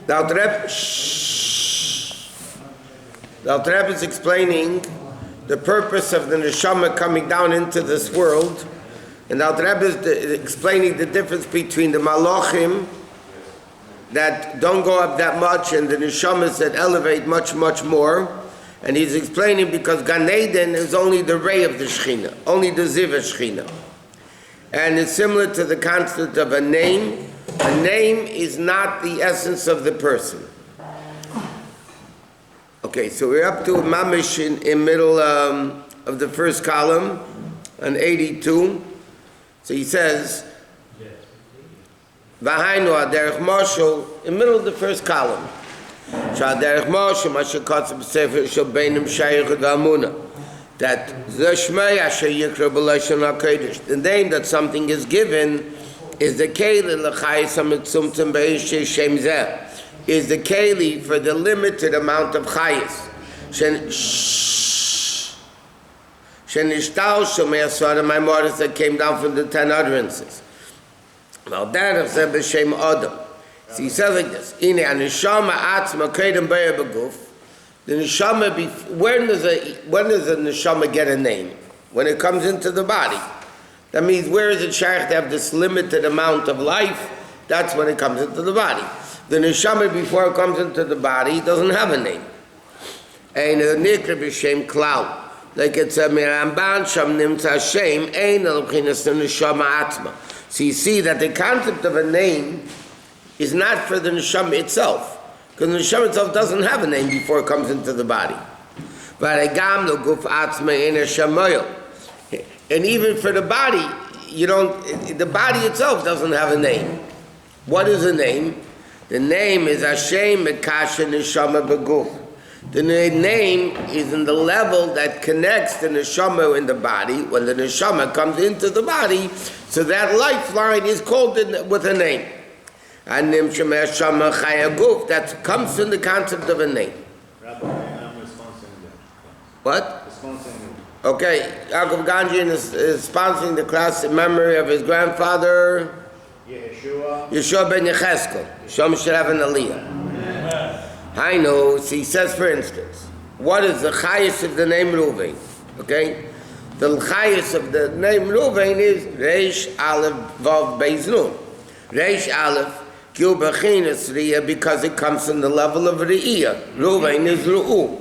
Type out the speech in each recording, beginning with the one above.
The Alter Rebbe is explaining the purpose of the neshama coming down into this world, and the Alter Rebbe is explaining the difference between the malachim that don't go up that much and the neshamas that elevate much, much more. And he's explaining because Gan Eden is only the ray of the Shechina, only the Ziv of Shechina. And it's similar to the concept of a name. A name is not the essence of the person. Okay, so we're up to Mamish in middle of the first column, on 82. So he says, V'hainu aderech Moshel, in middle of the first column. Sh'aderech Moshel, Mashakotz b'sefer shel beinim shayich v'amuna. That the Shmei asher yikra b'lashon HaKodesh, the name that something is given is the keli l'chayis hamitzumtzum b'eish shem zeh, is the keli for the limited amount of chayis. Shenishtal shomei asara maimoris that came down from the 10 utterances. Now that of said b'shem Adam. So he says like this: Ine anishama atzma kedem be'er beguf. The neshama, when does a neshama get a name? When it comes into the body. That means where is it shaykh to have this limited amount of life? That's when it comes into the body. The neshama before it comes into the body doesn't have a name. Ein nikra b'shem klal. Like it's a miramban sham nimtza shem ein al b'chinas neshama atzma. So you see that the concept of a name is not for the neshama itself. Because the neshama itself doesn't have a name before it comes into the body. And even for the body, the body itself doesn't have a name. What is a name? The name is Hashem Mekasher Neshama Beguf. The name is in the level that connects the neshama in the body. When the neshama comes into the body, so that lifeline is called with a name. And that comes from the concept of a name. Rabbi, I'm responsible. What? Okay, Yaakov Ganjian is sponsoring the class in memory of his grandfather, Yeshua ben Yecheskel. Shem should have an aliyah. I know, so he says, for instance, what is the chayis of the name Ruvain? Okay? The chayis of the name Ruvain is Reish Aleph Vav Beis Nun. Reish Aleph because it comes from the level of Re'iyah. Ruvain is Ru'u.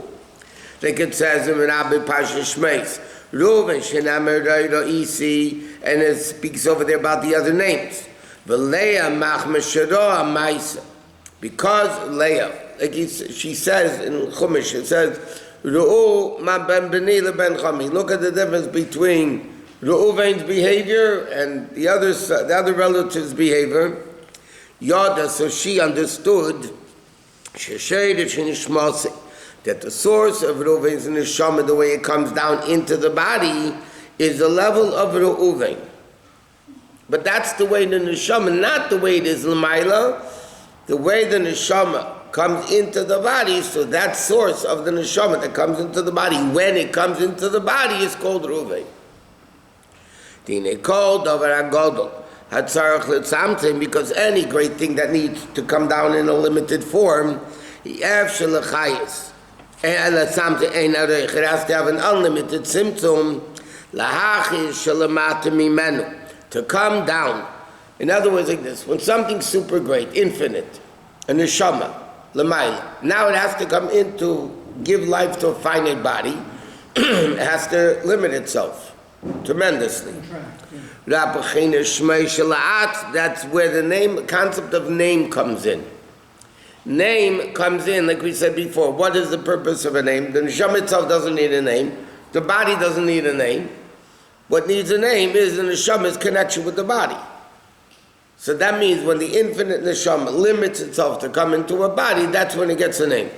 Like it says in Rabbi Pasha Shmeis, Ruvain Shenamer Re'iro Isi, and it speaks over there about the other names. V'leah Machma Sheroah Maisa. Because Leah, like she says in Chumash, it says, Ru'u ma ben beni le ben chami. Look at the difference between Ru'uvain's behavior and the other relative's behavior. Yada, so she understood that the source of Reuven's neshama, the way it comes down into the body, is the level of Reuven. But that's the way the neshama, not the way it is l'mayla. The way the neshama comes into the body, so that source of the neshama that comes into the body, when it comes into the body, is called Reuven. Dine called over agodol. Because any great thing that needs to come down in a limited form, it has to have an unlimited symptom to come down. In other words, like this: when something's super great, infinite, a neshama, l'mayla, now it has to come in to give life to a finite body. It has to limit itself tremendously. That's where the concept of name comes in. Name comes in, like we said before. What is the purpose of a name? The neshama itself doesn't need a name. The body doesn't need a name. What needs a name is the neshama's connection with the body. So that means when the infinite neshama limits itself to come into a body, that's when it gets a name.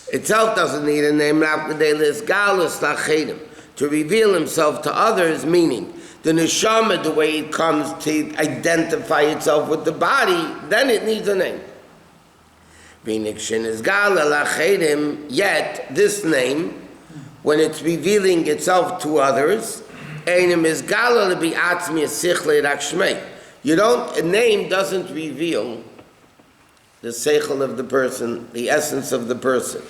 Itself doesn't need a name. To reveal himself to others, meaning the neshama, the way it comes to identify itself with the body, then it needs a name. Yet, this name, when it's revealing itself to others, you A name doesn't reveal the seichel of the person, the essence of the person.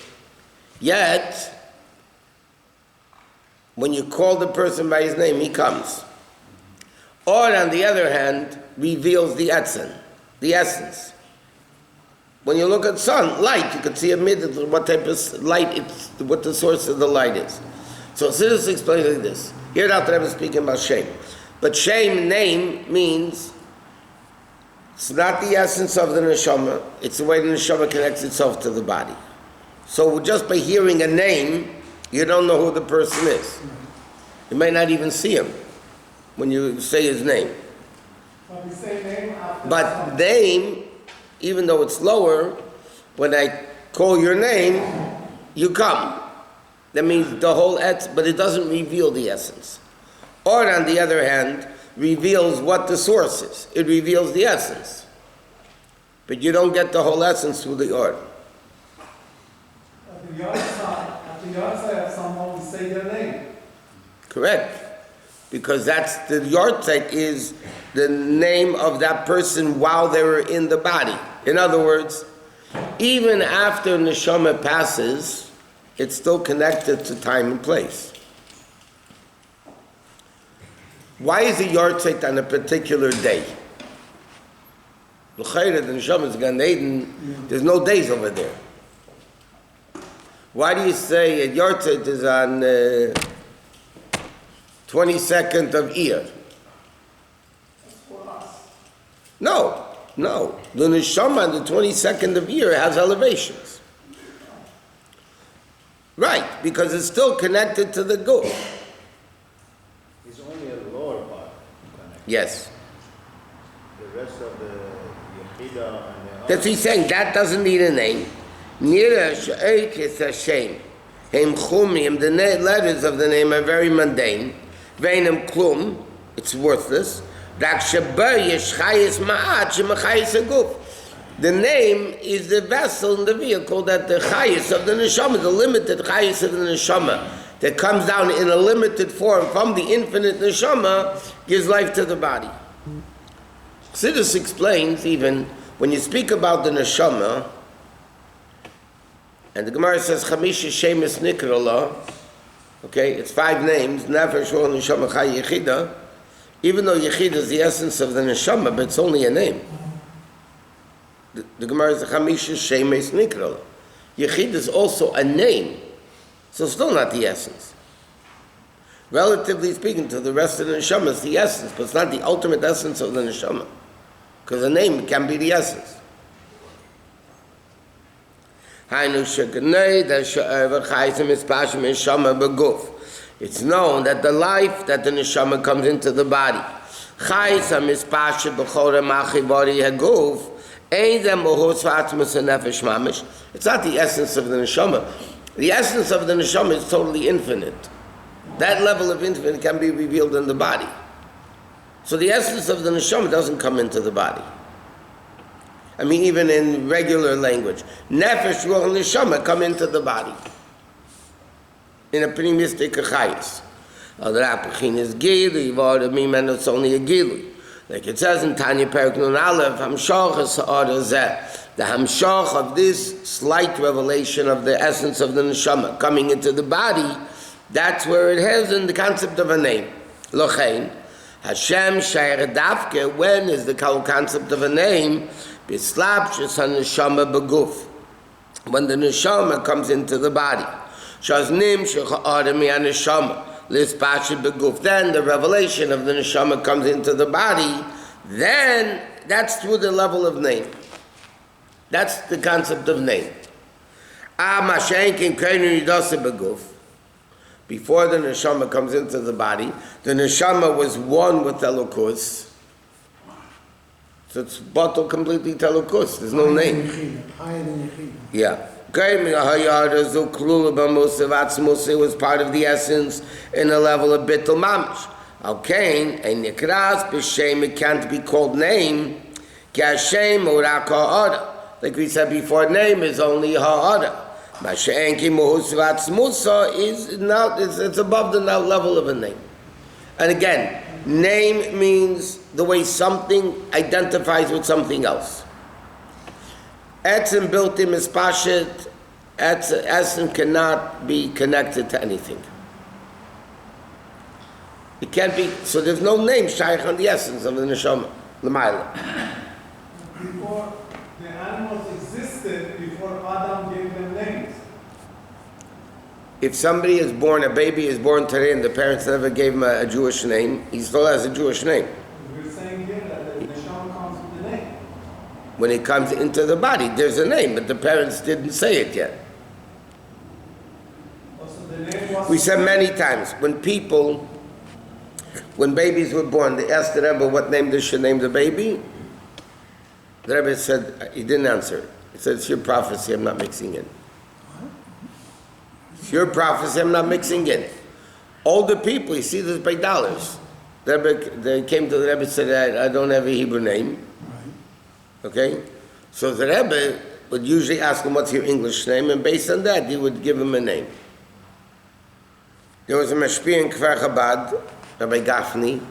Yet, when you call the person by his name, he comes. Or, on the other hand, reveals the essence. When you look at sun, light, you can see immediately what type of light what the source of the light is. So Chassidus explains like this. Here the Rebbe is speaking about shame. But shame, name, means it's not the essence of the neshama, it's the way the neshama connects itself to the body. So just by hearing a name, you don't know who the person is. You may not even see him when you say his name. But we say name after But name, even though it's lower, when I call your name, you come. That means the whole but it doesn't reveal the essence. Or on the other hand, reveals what the source is. It reveals the essence. But you don't get the whole essence through the or. At the yard side, someone will say their name. Correct. Because that's the yahrzeit is the name of that person while they were in the body. In other words, even after neshama passes, it's still connected to time and place. Why is a yahrzeit on a particular day? The neshama is Gan Eden, there's no days over there. Why do you say a yahrzeit is on 22nd of Iyar? No. The neshama on the 22nd of Iyar has elevations. Right, because it's still connected to the guf. It's only a lower part connected. Yes. The rest of the Yechida and the That's what he's saying. That doesn't need a name. Nira she'ek is a shame. Hem chumim, the letters of the name are very mundane. Veinam klum, it's worthless. Rak sheba yesh chayis ma'at shemachayis aguf. The name is the vessel in the vehicle that the chayis of the neshama, the limited chayis of the neshama, that comes down in a limited form from the infinite neshama, gives life to the body. Chassidus explains even when you speak about the neshama, and the Gemara says chamisha shemes nikrala. Okay, it's 5 names, Nefesh, Ruach, Neshama, Chai, Yechida. Even though Yechida is the essence of the Neshama, but it's only a name. The Gemara is the Chamisha Shemes Nikral. Yechida is also a name, so still not the essence. Relatively speaking to the rest of the Neshama, it's the essence, but it's not the ultimate essence of the Neshama. Because a name can be the essence. It's known that the life that the neshama comes into the body. It's not the essence of the neshama. The essence of the neshama is totally infinite. That level of infinite can be revealed in the body. So the essence of the neshama doesn't come into the body. I mean, even in regular language. Nefesh, ruach, and neshama come into the body. In a primistic chayis. It's only a gilu. Like it says in Tanya Perek Nun Aleph, Hamshach is the hamshach of this slight revelation of the essence of the neshama coming into the body, that's where it has in the concept of a name. Lochein, Hashem Shayr Davke, when is the concept of a name? Bislapshus HaNeshama Beguf, when the neshama comes into the body. Shaznim Shecha'adami HaNeshama, Lispashit Beguf, then the revelation of the neshama comes into the body, then that's through the level of name. That's the concept of name. Mashenkin Kainu Yidasa Beguf, before the neshama comes into the body, the neshama was one with Elokus. So it's bottled completely Elokus. There's no name. Yeah. It was part of the essence in the level of Bittul Mamish. Okay, and Nikras b'Shem, it can't be called name. Like we said before, name is only ha'ara. Masha'enki muhusvat smusa is not, it's above the level of a name. And again, Name means the way something identifies with something else. Etzem built him is pashit. Etzem cannot be connected to anything. It can't be, so there's no name shaykh on the essence of the neshama, the mila. Before the animals existed, before Adam gave them names. If somebody is born, a baby is born today and the parents never gave him a Jewish name, he still has a Jewish name. We're saying here that the neshama comes with the name. When it comes into the body, there's a name, but the parents didn't say it yet. Also, the name was. We said many times, when babies were born, they asked the Rebbe what name they should name the baby. The Rebbe said, he didn't answer. He said, it's your prophecy, I'm not mixing in. It's your prophecy, I'm not mixing in. Older people, you see this by dollars. The Rebbe, they came to the Rebbe and said, I don't have a Hebrew name. Okay? So the Rebbe would usually ask him, what's your English name? And based on that, he would give him a name. There was a mashpia in Kfar Chabad, Rabbi Gafni,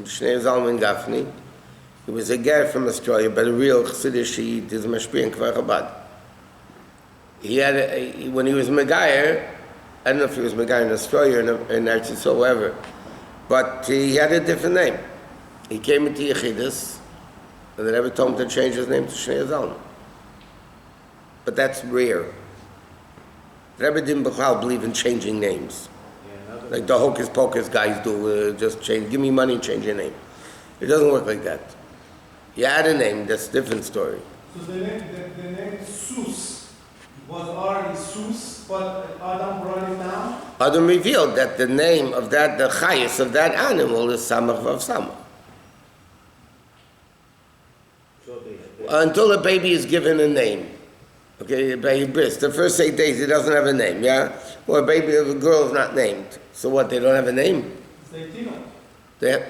Shnei Zalman Gafni. He was a guy from Australia, but a real Chassidus. He is a mashpia in Kfar Chabad. He had, when he was Megayer, I don't know if he was Megayer in Australia or in Eretz Yisrael, wherever, but he had a different name. He came into Yechidus, and the Rebbe told him to change his name to Shnei Zalman. But that's rare. The Rebbe didn't believe in changing names. Like the hocus pocus guys do, just change, give me money and change your name. It doesn't work like that. You add a name, that's a different story. So the name Sus was already Sus, but Adam brought it down? Adam revealed that the name of that, the chayis of that animal is Samach Vav Samach. Until a baby is given a name. Okay, a baby bris. The first 8 days he doesn't have a name, yeah? Well, a baby of a girl is not named. So what, they don't have a name? They have,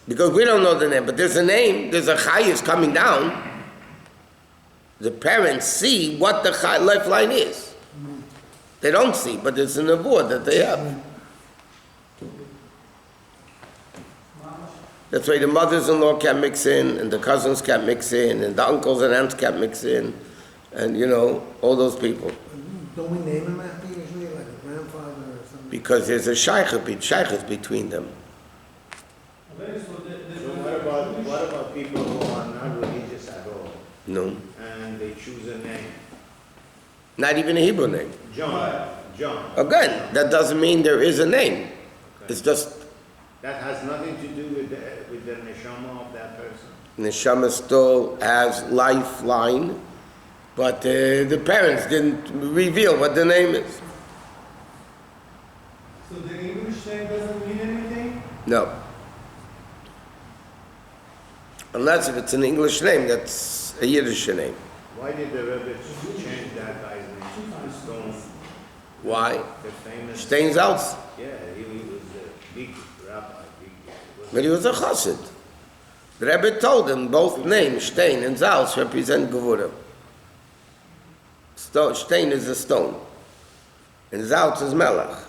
because we don't know the name, but there's a name, there's a chayis coming down. The parents see what the lifeline is. They don't see, but it's an award that they have. That's why the mothers-in-law can't mix in, and the cousins can't mix in, and the uncles and aunts can't mix in, and you know, all those people. Don't we name him after usually, like a grandfather or something? Because there's a shaykhus between them. So what about people who are not religious at all? No. And they choose a name? Not even a Hebrew name. John. Again, that doesn't mean there is a name. Okay. It's just... That has nothing to do with the neshama of that person? Neshama still has lifeline, but the parents didn't reveal what the name is. So the English name doesn't mean anything? No. Unless if it's an English name, that's a Yiddish name. Why did the Rebbe change that guy's name to Stone? Why? The famous... Stein's out. Yeah, he was a big rabbi. But he was a chassid. The Rebbe told him both names, Stein and Zalz, represent Gevurah. Stein is a stone, and Zalz is Melech.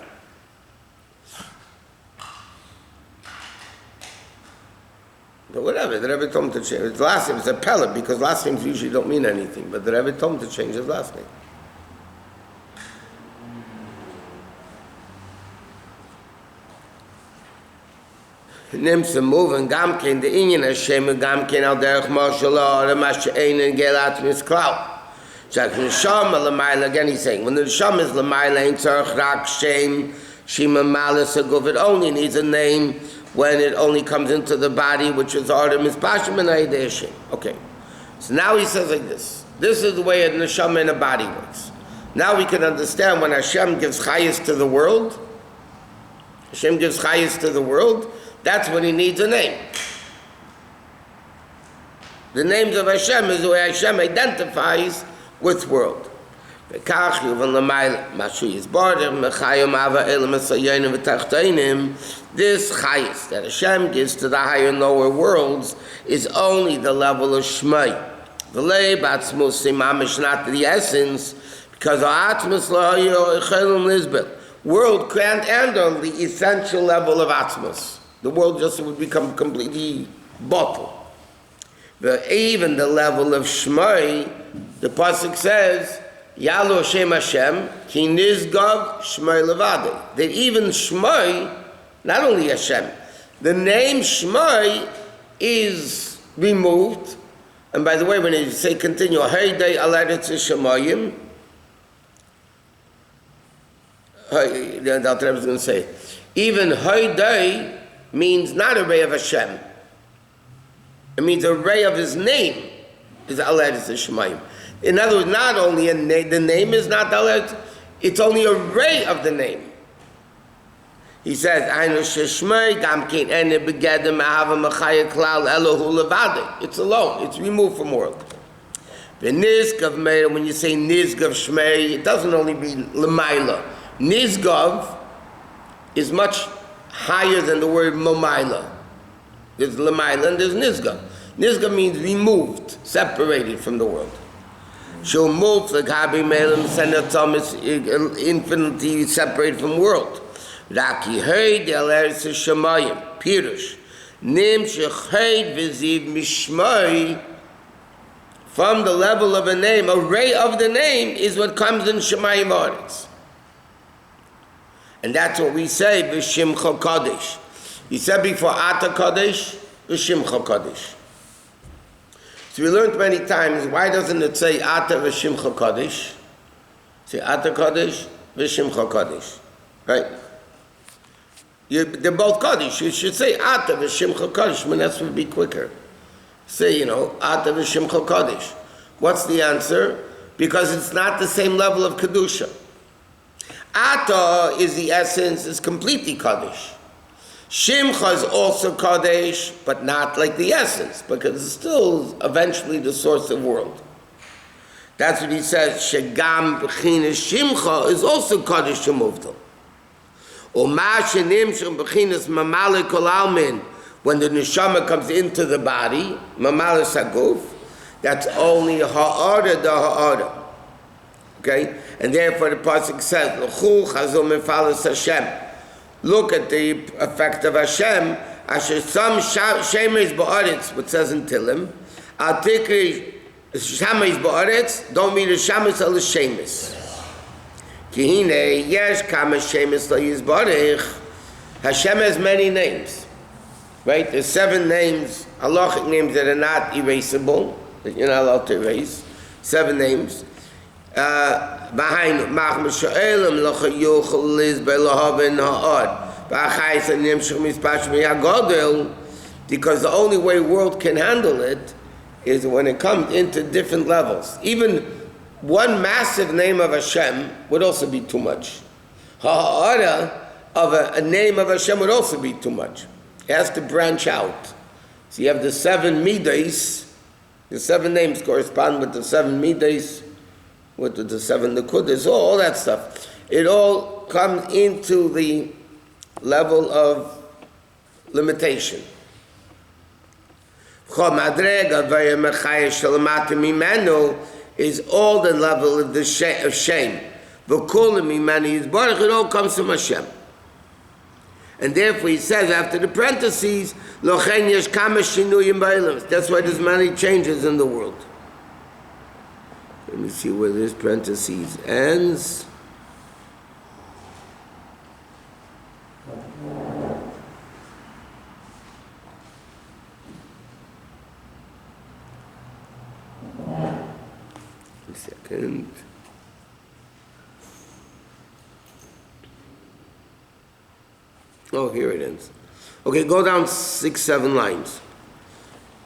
But whatever, the Rebbe told him to change. His last name is a pellet, because last names usually don't mean anything, but the Rebbe told him to change his last name. Nimmst moving Gamkin, the Indian Hashem, Gamkin al derech Marshallah, the Mashiach, and Gelat Misklau. Again he's saying, when the Neshama is Lamaila, ain't Tzarech Rak Shem, Shima Malis Aguf, it only needs a name when it only comes into the body, which is Artem is Pashim and Hashem. Okay. So now he says like this. This is the way a Neshama in a body works. Now we can understand when Hashem gives Chayis to the world, Hashem gives Chayis to the world, that's when he needs a name. The names of Hashem is the way Hashem identifies with world. This chayis that Hashem gives to the higher and lower worlds is only the level of Shmai. The leibatzmus imamish not the essence, because world can't handle the essential level of atzmus. The world just would become completely bottled. But even the level of Shmai, the pasuk says, Yalu Hashem Hashem, Ki Nizgav Shmai Levade. That even Shmai, not only Hashem, the name Shmai is removed. And by the way, when you say continue, Haydei Alaretz Shemayim, the Alter Rebbe is going to say, even Haydei means not a ray of Hashem. It means a ray of His name is Alaretz Shemayim. In other words, not only the name is not Alaretz, it's only a ray of the name. He says, it's alone, it's removed from world. The Nizgav Meir, when you say Nizgav Shmei, it doesn't only mean Lamaila. Nizgav is much higher than the word Momaila. There's Lamaila and there's Nizgav. Nizgav means removed, separated from the world. She'll move like Habi Melim, Senatom is infinitely separated from the world. Raki heyd el eretz shemayim pirush nim shechayd v'ziv mishmai. From the level of a name, a ray of the name is what comes in shemayim aretz, and that's what we say v'shimcha kadosh. He said before ata kadosh v'shimcha kadosh. So we learned many times, why doesn't it say ata v'shimcha kadosh? Say ata kadosh v'shimcha kadosh, right? They're both Kaddish. You should say Ata v'Shimcha Kaddish. I mean, that would be quicker. Say, Ata v'Shimcha Kaddish. What's the answer? Because it's not the same level of Kedusha. Ata is the essence, is completely Kaddish. Shimcha is also Kaddish, but not like the essence, because it's still eventually the source of world. That's what he says, Shegam b'chinas Shimcha is also Kaddish Shemuvdal. When the neshama comes into the body, mamale saguf, that's only ha'ara da ha'ara. Okay? And therefore the pasuk says, L'chu chazum mefalas Hashem. Look at the effect of Hashem. Asher some shemesh ba'aretz, what says in Tilim, al tikri shemesh ba'aretz, don't mean the shemesh al shemesh. Hashem has many names, right? There's 7 names, halachic names that are not erasable, that you're not allowed to erase. 7 names. Because the only way world can handle it is when it comes into different levels. Even one massive name of Hashem would also be too much. Ha'ara of a name of Hashem would also be too much. It has to branch out. So you have the 7 midas. The 7 names correspond with the 7 midas, with the 7 nekudas, all that stuff. It all comes into the level of limitation. Is all the level of the of shame. It all comes from Hashem. And therefore he says after the parentheses, that's why there's many changes in the world. Let me see where this parentheses ends. Second. Oh, here it ends. Okay, go down 6, 7 lines.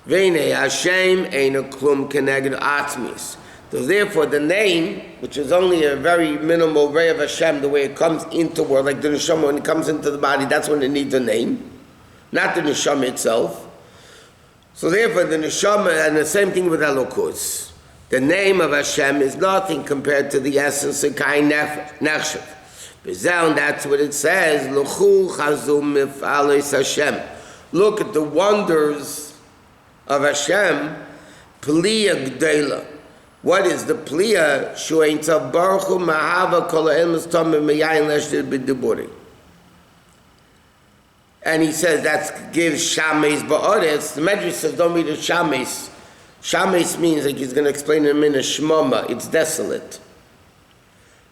Vene Hashem eina klum keneged atzmis. So therefore, the name, which is only a very minimal ray of Hashem, the way it comes into world, like the neshama, when it comes into the body, that's when it needs a name, not the neshama itself. So therefore, the neshama, and the same thing with Elokus. The name of Hashem is nothing compared to the essence of Kain Nechshav. That's what it says. Look at the wonders of Hashem. Pliya Gdela. What is the Pliya? And he says that gives shames ba'aretz. The Medrash says don't read the shames. Shames means, like he's going to explain in a minute, shmama, it's desolate.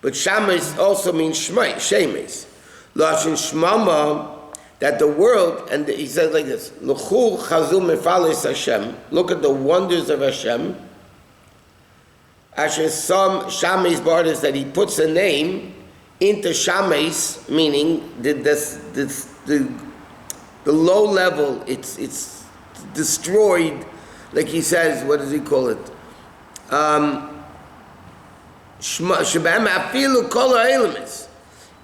But shames also means shemes. Lashon shmama, that the world, and he says like this, L'chu chazu mefalis Hashem, look at the wonders of Hashem. Asher some shames ba'aretz, that he puts a name into shames, meaning the low level, it's destroyed, like he says, what does he call it?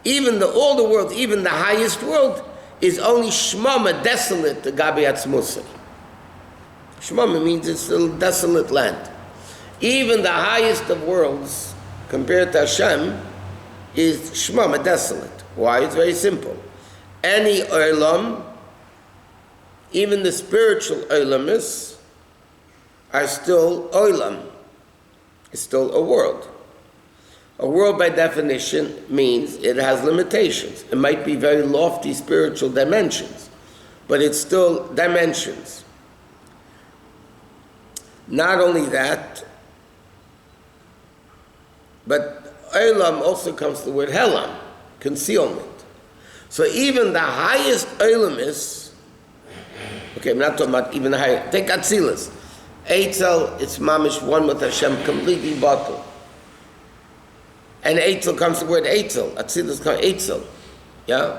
Even all the world, even the highest world, is only shmama, desolate, the gabi atzmusai. Shmama means it's a desolate land. Even the highest of worlds, compared to Hashem, is shmama, desolate. Why? It's very simple. Any olam, even the spiritual olamis, are still olam. It's still a world. A world, by definition, means it has limitations. It might be very lofty spiritual dimensions, but it's still dimensions. Not only that, but olam also comes to the word helam, concealment. So even the highest olamis, okay, I'm not talking about even the higher, take Atzilus. Eitzel, it's mamish, one with Hashem, completely bottled. And Eitzel comes to the word Eitzel. Atzilus comes Eitzel. Yeah?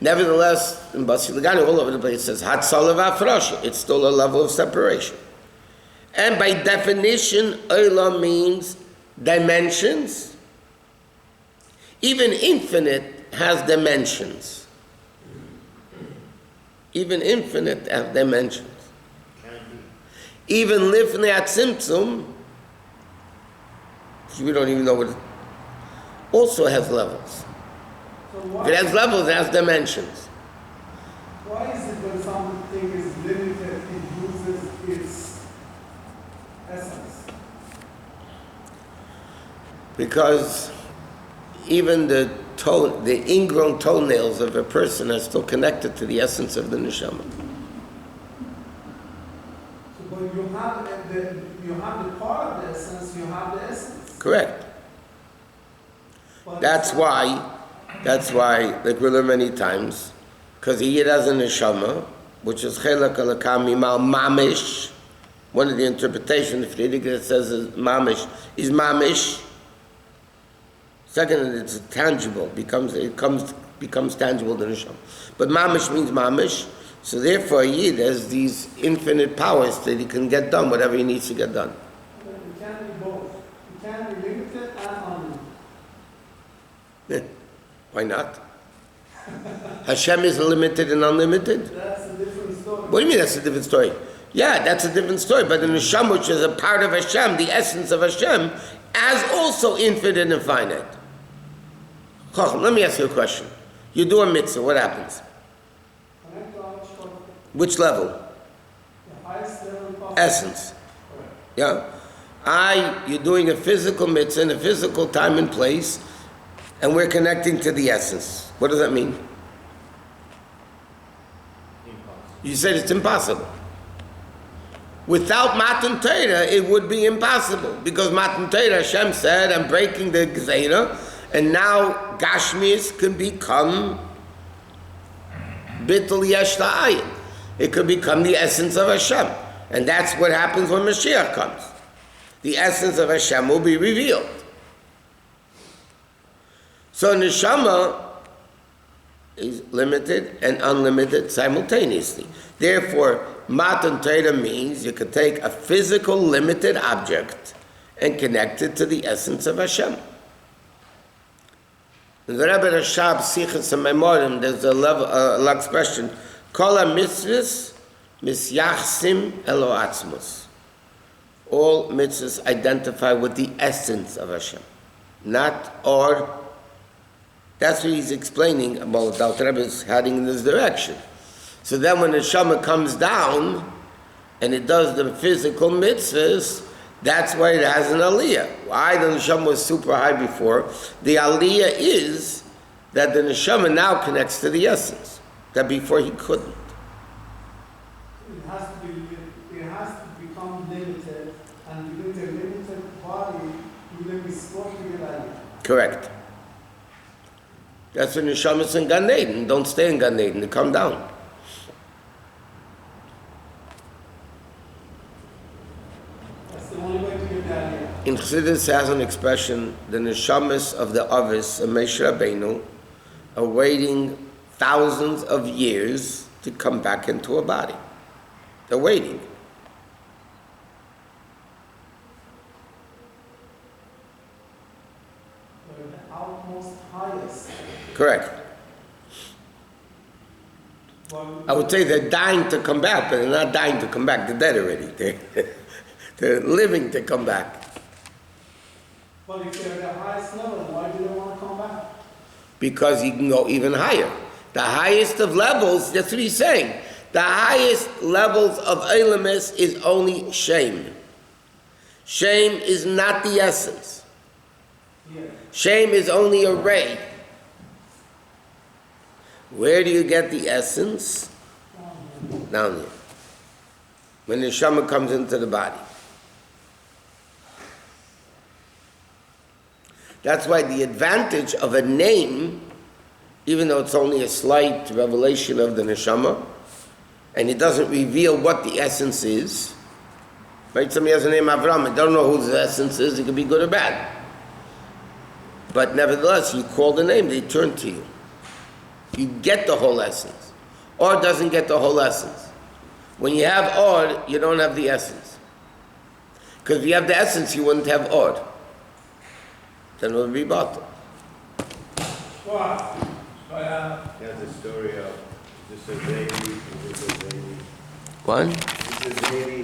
Nevertheless, in Basi Lagani, all over the place, it says, Hatzalav Afrasha. It's still a level of separation. And by definition, Olam means dimensions. Even infinite has dimensions. Even infinite has dimensions. Even Lifnei Atzimtzum, we don't even know what it also has levels. So If it has levels, it has dimensions. why is it when something is limited, it loses its essence? Because even the ingrown toenails of a person are still connected to the essence of the neshama. So, but you have the part of the essence, you have the essence. Correct. But That's why, like we learn many times, because he has a neshama, which is chelak alakam mimal mamish. One of the interpretations, if it says is mamish, is mamish. Second, it's tangible, becomes tangible to neshama. But mamish means mamish. So therefore, Yid has these infinite powers that he can get done whatever he needs to get done. it can be both. It can be limited and unlimited. Why not? Hashem is limited and unlimited. That's a different story. What do you mean that's a different story? Yeah, that's a different story. But the neshama, which is a part of Hashem, the essence of Hashem, as also infinite and finite. Chacham, let me ask you a question. You do a mitzvah, what happens? Connect to our Shkof, Which level? the highest level possible. Essence. Correct. Yeah? You're doing a physical mitzvah in a physical time and place, and we're connecting to the essence. What does that mean? You said it's impossible. Without Matan Torah, it would be impossible. Because Matan Torah, Hashem said, I'm breaking the Gzeira, and now Gashmis can become Bittul Yesh La'ayin. It could become the essence of Hashem. And that's what happens when Mashiach comes. The essence of Hashem will be revealed. So Neshama is limited and unlimited simultaneously. Therefore, Matan Torah means you could take a physical limited object and connect it to the essence of Hashem. In the Rebbe Rashab Sichas HaMemorim, there's a expression, Kol ha-mitzvahs misyachsim elo atzmos. All mitzvahs identify with the essence of Hashem, not or. That's what he's explaining about the Rebbe is heading in this direction. So then when the Neshama comes down and it does the physical mitzvahs, that's why it has an aliyah. Why the Neshama was super high before? The aliyah is that the Neshama now connects to the essence. that before he couldn't. It has to become limited, and within the limited body, you will be supposed to get aliyah. Correct. That's when neshamas in Gan Eden. Don't stay in Gan Eden. They come down. That's the only way to get the aliyah. In Chassidus has an expression, the neshamas of the Avis, of Moshe Rabbeinu, are waiting thousands of years to come back into a body. They're waiting. They're the outmost highest. Correct. I would say they're dying to come back, but they're not dying to come back. They're dead already. They're living to come back. But if they're the highest level, why do they want to come back? Because you can go even higher. The highest of levels, that's what he's saying. The highest levels of Eilamis is only shame. Shame is not the essence. Yeah. Shame is only a ray. Where do you get the essence? Down here. When the neshama comes into the body. That's why the advantage of a name, even though it's only a slight revelation of the neshama, and it doesn't reveal what the essence is. Right? Somebody has a name Avram, I don't know who the essence is, it could be good or bad. But nevertheless, you call the name, they turn to you. You get the whole essence. Or doesn't get the whole essence. When you have or, you don't have the essence. Because if you have the essence, you wouldn't have or. Then it would be bottle. There's a story of this is baby, this is baby. What? This is baby.